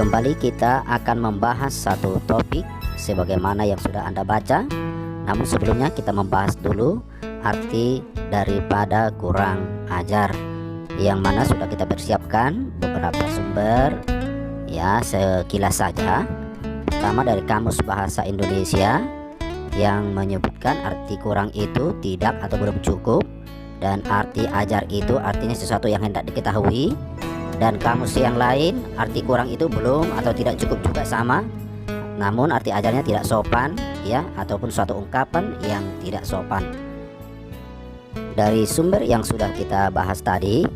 Kembali kita akan membahas satu topik sebagaimana yang sudah Anda baca. Namun sebelumnya kita membahas dulu arti daripada kurang ajar, yang mana sudah kita persiapkan beberapa sumber ya, sekilas saja. Pertama dari Kamus Bahasa Indonesia yang menyebutkan arti kurang itu tidak atau belum cukup, dan arti ajar itu artinya sesuatu yang hendak diketahui. Dan kamus yang lain arti kurang itu belum atau tidak cukup juga sama, namun arti ajarnya tidak sopan ya, ataupun suatu ungkapan yang tidak sopan. Dari sumber yang sudah kita bahas tadi,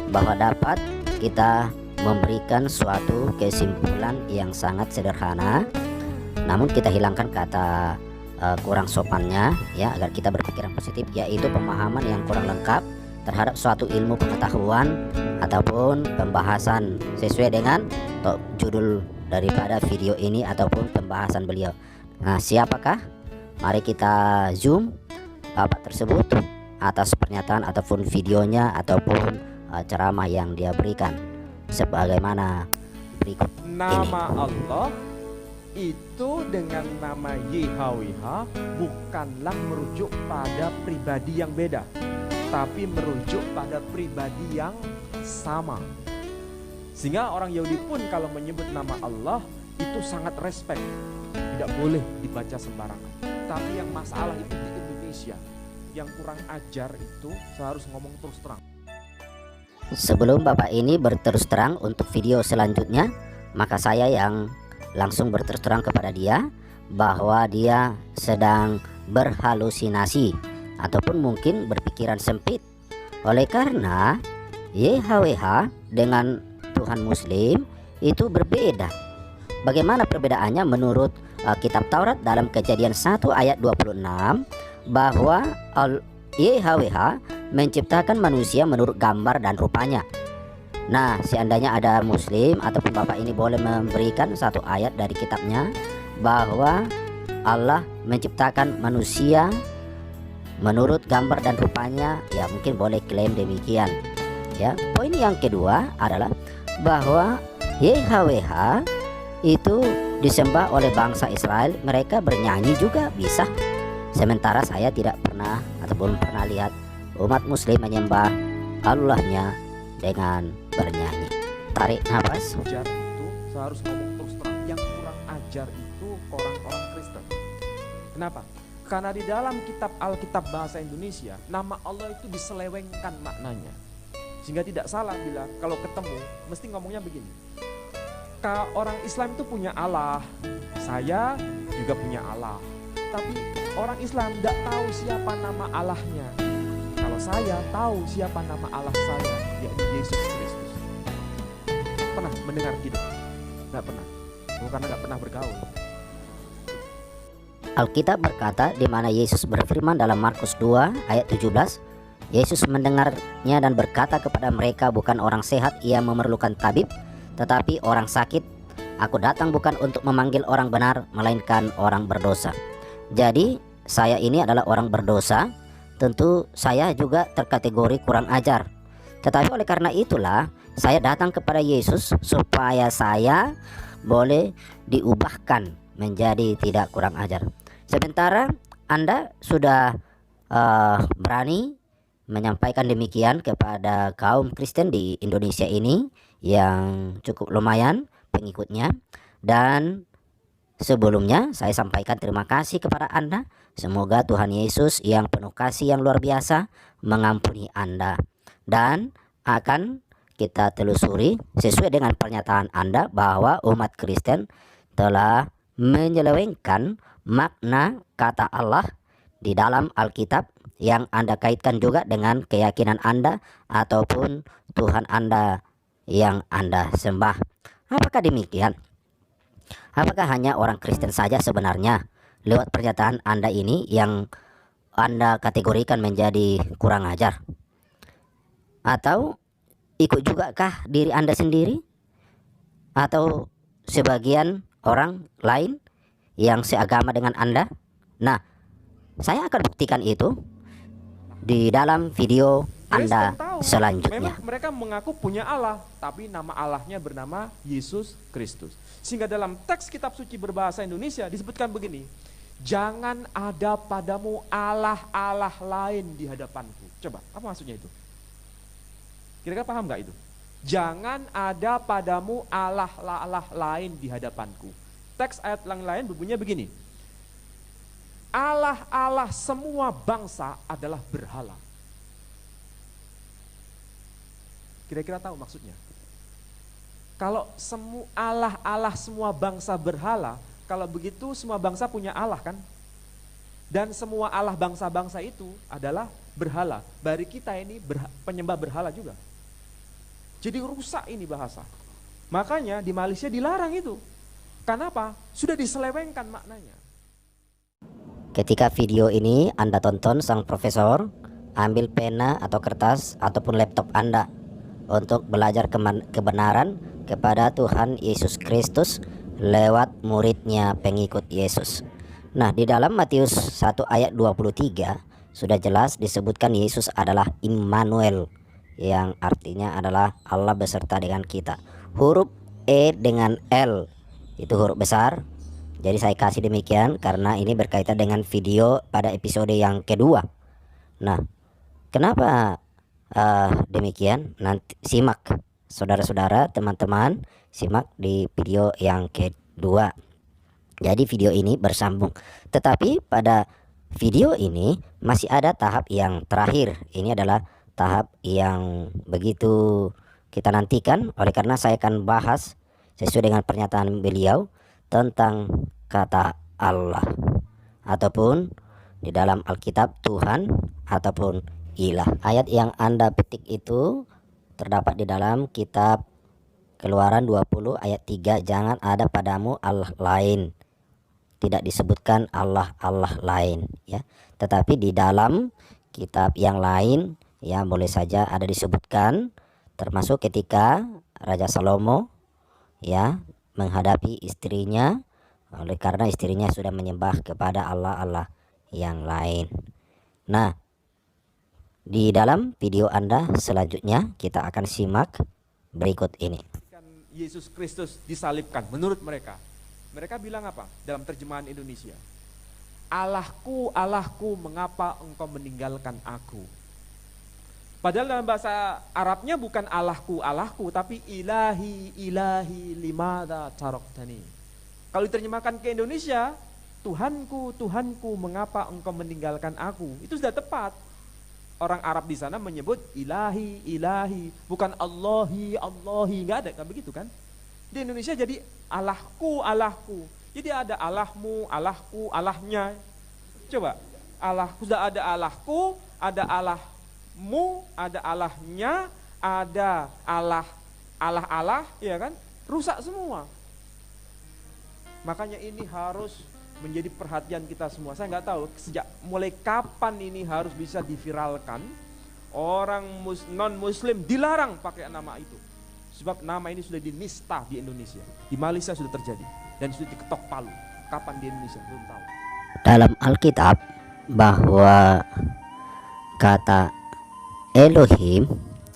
bahwa dapat kita memberikan suatu kesimpulan yang sangat sederhana, namun kita hilangkan kata kurang sopannya ya, agar kita berpikiran positif, yaitu pemahaman yang kurang lengkap terhadap suatu ilmu pengetahuan ataupun pembahasan sesuai dengan judul daripada video ini ataupun pembahasan beliau. Nah, siapakah? Mari kita zoom bapak tersebut atas pernyataan ataupun videonya ataupun ceramah yang dia berikan sebagaimana berikut Nama ini. Allah itu dengan nama YHWH bukanlah merujuk pada pribadi yang beda, tapi merujuk pada pribadi yang sama. Sehingga orang Yahudi pun kalau menyebut nama Allah itu sangat respect, tidak boleh dibaca sembarangan. Tapi yang masalah itu di Indonesia, yang kurang ajar itu saya harus ngomong terus terang. Sebelum bapak ini berterus terang untuk video selanjutnya, maka saya yang langsung berterus terang kepada dia bahwa dia sedang berhalusinasi ataupun mungkin berpikiran sempit. Oleh karena YHWH dengan Tuhan Muslim itu berbeda. Bagaimana perbedaannya? Menurut kitab Taurat dalam Kejadian 1 ayat 26, bahwa YHWH menciptakan manusia menurut gambar dan rupanya. Nah, seandainya ada Muslim ataupun bapak ini boleh memberikan satu ayat dari kitabnya bahwa Allah menciptakan manusia menurut gambar dan rupanya, ya mungkin boleh klaim demikian ya. Poin yang kedua adalah bahwa YHWH itu disembah oleh bangsa Israel, mereka bernyanyi juga bisa. Sementara saya tidak pernah ataupun pernah lihat umat Muslim menyembah Allahnya dengan bernyanyi. Tarik nafas. Ajar itu saya harus ngomong terus terang, yang kurang ajar itu orang-orang Kristen. Kenapa? Karena di dalam kitab Alkitab bahasa Indonesia, nama Allah itu diselewengkan maknanya. Sehingga tidak salah bila kalau ketemu mesti ngomongnya begini. Orang Islam itu punya Allah, saya juga punya Allah. Tapi orang Islam tidak tahu siapa nama Allahnya. Kalau saya tahu siapa nama Allah saya, yaitu Yesus Kristus. Pernah mendengar gitu? Nggak pernah. Karena nggak pernah bergaul. Alkitab berkata di mana Yesus berfirman dalam Markus 2 ayat 17, Yesus mendengarnya dan berkata kepada mereka, bukan orang sehat ia memerlukan tabib, tetapi orang sakit. Aku datang bukan untuk memanggil orang benar, melainkan orang berdosa. Jadi saya ini adalah orang berdosa, tentu saya juga terkategori kurang ajar. Tetapi oleh karena itulah saya datang kepada Yesus supaya saya boleh diubahkan menjadi tidak kurang ajar. Sementara Anda sudah berani menyampaikan demikian kepada kaum Kristen di Indonesia ini yang cukup lumayan pengikutnya. Dan sebelumnya saya sampaikan terima kasih kepada Anda. Semoga Tuhan Yesus yang penuh kasih yang luar biasa mengampuni Anda. Dan akan kita telusuri sesuai dengan pernyataan Anda bahwa umat Kristen telah menyelewengkan makna kata Allah di dalam Alkitab yang Anda kaitkan juga dengan keyakinan Anda ataupun Tuhan Anda yang Anda sembah. Apakah demikian? Apakah hanya orang Kristen saja sebenarnya lewat pernyataan Anda ini yang Anda kategorikan menjadi kurang ajar? Atau ikut juga kah diri Anda sendiri? Atau sebagian orang lain yang seagama dengan Anda? Nah, saya akan buktikan itu di dalam video Anda Kristen tahu selanjutnya. Memang mereka mengaku punya Allah, tapi nama Allahnya bernama Yesus Kristus. Sehingga dalam teks kitab suci berbahasa Indonesia disebutkan begini, jangan ada padamu Allah-Allah lain di hadapanku. Coba, apa maksudnya itu? Kira-kira paham gak itu? Jangan ada padamu Allah-Allah lain di hadapanku. Teks ayat yang lain berbunyinya begini, Allah-Allah semua bangsa adalah berhala. Kira-kira tahu maksudnya? Kalau semua Allah semua bangsa berhala, kalau begitu semua bangsa punya Allah kan? Dan semua Allah bangsa-bangsa itu adalah berhala. Bari kita ini penyembah berhala juga. Jadi rusak ini bahasa. Makanya di Malaysia dilarang itu. Kenapa? Sudah diselewengkan maknanya. Ketika video ini Anda tonton, sang profesor ambil pena atau kertas ataupun laptop Anda untuk belajar kebenaran kepada Tuhan Yesus Kristus lewat muridnya pengikut Yesus. Nah, di dalam Matius 1 ayat 23 sudah jelas disebutkan Yesus adalah Immanuel, yang artinya adalah Allah beserta dengan kita. Huruf E dengan L itu huruf besar. Jadi saya kasih demikian karena ini berkaitan dengan video pada episode yang kedua. Nah, kenapa demikian? Nanti simak, saudara-saudara, teman-teman, simak di video yang kedua. Jadi video ini bersambung. Tetapi pada video ini masih ada tahap yang terakhir. Ini adalah tahap yang begitu kita nantikan. Oleh karena saya akan bahas sesuai dengan pernyataan beliau tentang kata Allah, ataupun di dalam Alkitab Tuhan ataupun ilah. Ayat yang Anda petik itu terdapat di dalam kitab Keluaran 20 ayat 3. Jangan ada padamu Allah lain. Tidak disebutkan Allah-Allah lain ya. Tetapi di dalam kitab yang lain ya boleh saja ada disebutkan, termasuk ketika Raja Salomo ya menghadapi istrinya, oleh karena istrinya sudah menyembah kepada Allah-Allah yang lain. Nah, di dalam video Anda selanjutnya kita akan simak berikut ini. Yesus Kristus disalibkan menurut mereka. Mereka bilang apa dalam terjemahan Indonesia? Allahku, Allahku, mengapa engkau meninggalkan aku? Padahal dalam bahasa Arabnya bukan Allahku, Allahku, tapi ilahi, ilahi, limada taroktani. Kalau diterjemahkan ke Indonesia, Tuhanku, Tuhanku, mengapa engkau meninggalkan aku? Itu sudah tepat. Orang Arab di sana menyebut ilahi, ilahi, bukan Allahi, Allahi, nggak ada, kan begitu kan? Di Indonesia jadi Allahku, Allahku. Jadi ada Allahmu, Allahku, Allahnya. Coba, Allahku, sudah ada Allahku, ada Allahmu, ada Allahnya, ada Allah, ya kan? Rusak semua. Makanya ini harus menjadi perhatian kita semua. Saya nggak tahu sejak mulai kapan ini harus bisa diviralkan. Orang non muslim dilarang pakai nama itu. Sebab nama ini sudah dinista di Indonesia. Di Malaysia sudah terjadi dan sudah diketok palu. Kapan di Indonesia belum tahu. Dalam Alkitab bahwa kata Elohim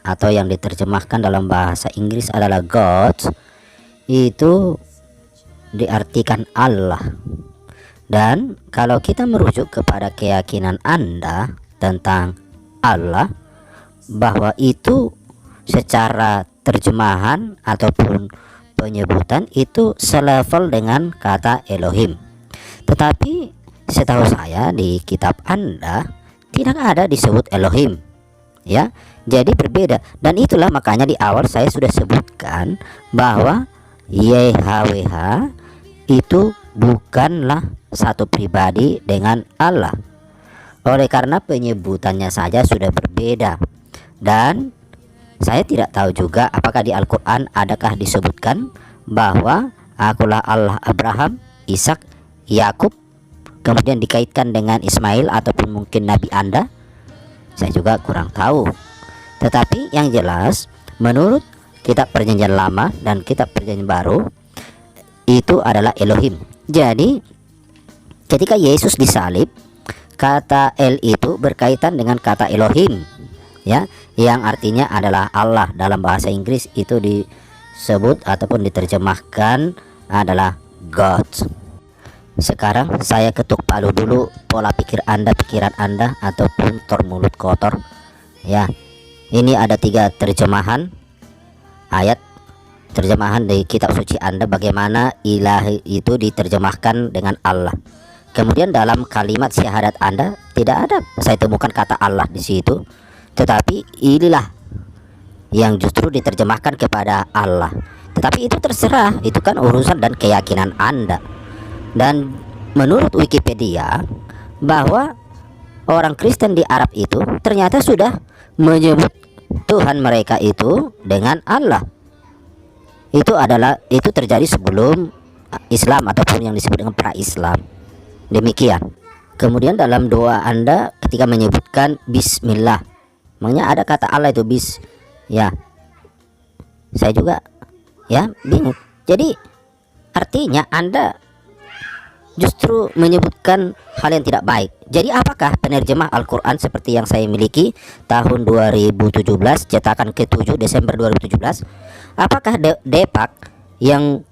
atau yang diterjemahkan dalam bahasa Inggris adalah God itu diartikan Allah. Dan kalau kita merujuk kepada keyakinan Anda tentang Allah, bahwa itu secara terjemahan ataupun penyebutan itu selevel dengan kata Elohim. Tetapi setahu saya di kitab Anda tidak ada disebut Elohim ya. Jadi berbeda, dan itulah makanya di awal saya sudah sebutkan bahwa YHWH itu bukanlah satu pribadi dengan Allah. Oleh karena penyebutannya saja sudah berbeda. Dan saya tidak tahu juga apakah di Al-Quran adakah disebutkan bahwa akulah Allah Abraham, Ishak, Yakub, kemudian dikaitkan dengan Ismail ataupun mungkin Nabi Anda. Saya juga kurang tahu. Tetapi yang jelas menurut kitab Perjanjian Lama dan kitab Perjanjian Baru itu adalah Elohim. Jadi ketika Yesus disalib, kata El itu berkaitan dengan kata Elohim. ya, yang artinya adalah Allah. Dalam bahasa Inggris itu disebut ataupun diterjemahkan adalah God. Sekarang saya ketuk palu dulu pola pikir Anda, pikiran Anda, ataupun mulut kotor. Ya, ini ada 3 terjemahan ayat, terjemahan dari kitab suci Anda, bagaimana ilahi itu diterjemahkan dengan Allah. Kemudian dalam kalimat syahadat Anda tidak ada saya temukan kata Allah di situ, tetapi inilah yang justru diterjemahkan kepada Allah. Tetapi itu terserah, itu kan urusan dan keyakinan Anda. Dan menurut Wikipedia bahwa orang Kristen di Arab itu ternyata sudah menyebut Tuhan mereka itu dengan Allah. Itu terjadi sebelum Islam ataupun yang disebut dengan pra-Islam. Demikian. Kemudian dalam doa Anda ketika menyebutkan bismillah, makanya ada kata Allah itu bis. Ya. Saya juga ya bingung. Jadi artinya Anda justru menyebutkan hal yang tidak baik. Jadi apakah penerjemah Al-Quran seperti yang saya miliki tahun 2017, cetakan ke-7 Desember 2017, apakah Depak yang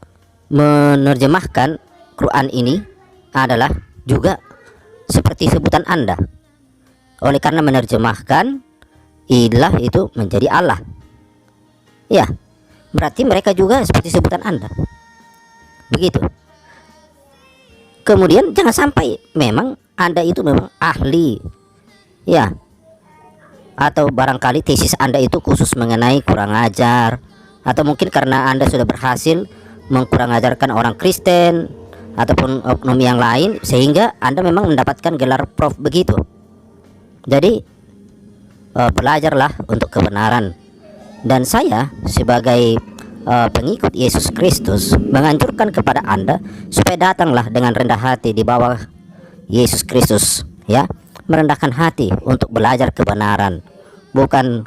menerjemahkan Quran ini adalah juga seperti sebutan Anda? Oleh karena menerjemahkan ilah itu menjadi Allah, ya berarti mereka juga seperti sebutan Anda. Begitu. Kemudian jangan sampai memang Anda itu memang ahli, ya, atau barangkali tesis Anda itu khusus mengenai kurang ajar, atau mungkin karena Anda sudah berhasil mengkurang ajarkan orang Kristen ataupun oknum yang lain sehingga Anda memang mendapatkan gelar prof begitu. Jadi belajarlah untuk kebenaran. Dan saya sebagai pengikut Yesus Kristus menganjurkan kepada Anda supaya datanglah dengan rendah hati di bawah Yesus Kristus, ya, merendahkan hati untuk belajar kebenaran, bukan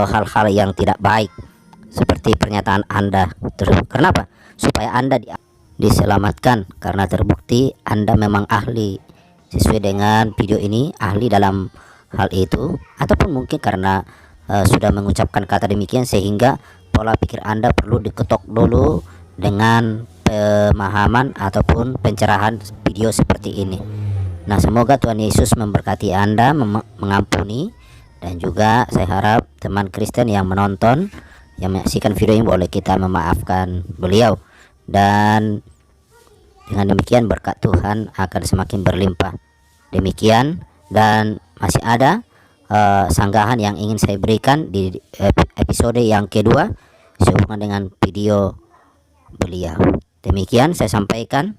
hal-hal yang tidak baik seperti pernyataan Anda. Kenapa? Supaya Anda diselamatkan karena terbukti Anda memang ahli sesuai dengan video ini, ahli dalam hal itu, ataupun mungkin karena sudah mengucapkan kata demikian sehingga pola pikir Anda perlu diketok dulu dengan pemahaman ataupun pencerahan video seperti ini. Nah, semoga Tuhan Yesus memberkati Anda, mengampuni, dan juga saya harap teman Kristen yang menonton, yang menyaksikan video ini boleh kita memaafkan beliau. Dan dengan demikian berkat Tuhan akan semakin berlimpah. Demikian, dan masih ada sanggahan yang ingin saya berikan di episode yang kedua sehubungan dengan video beliau. Demikian saya sampaikan.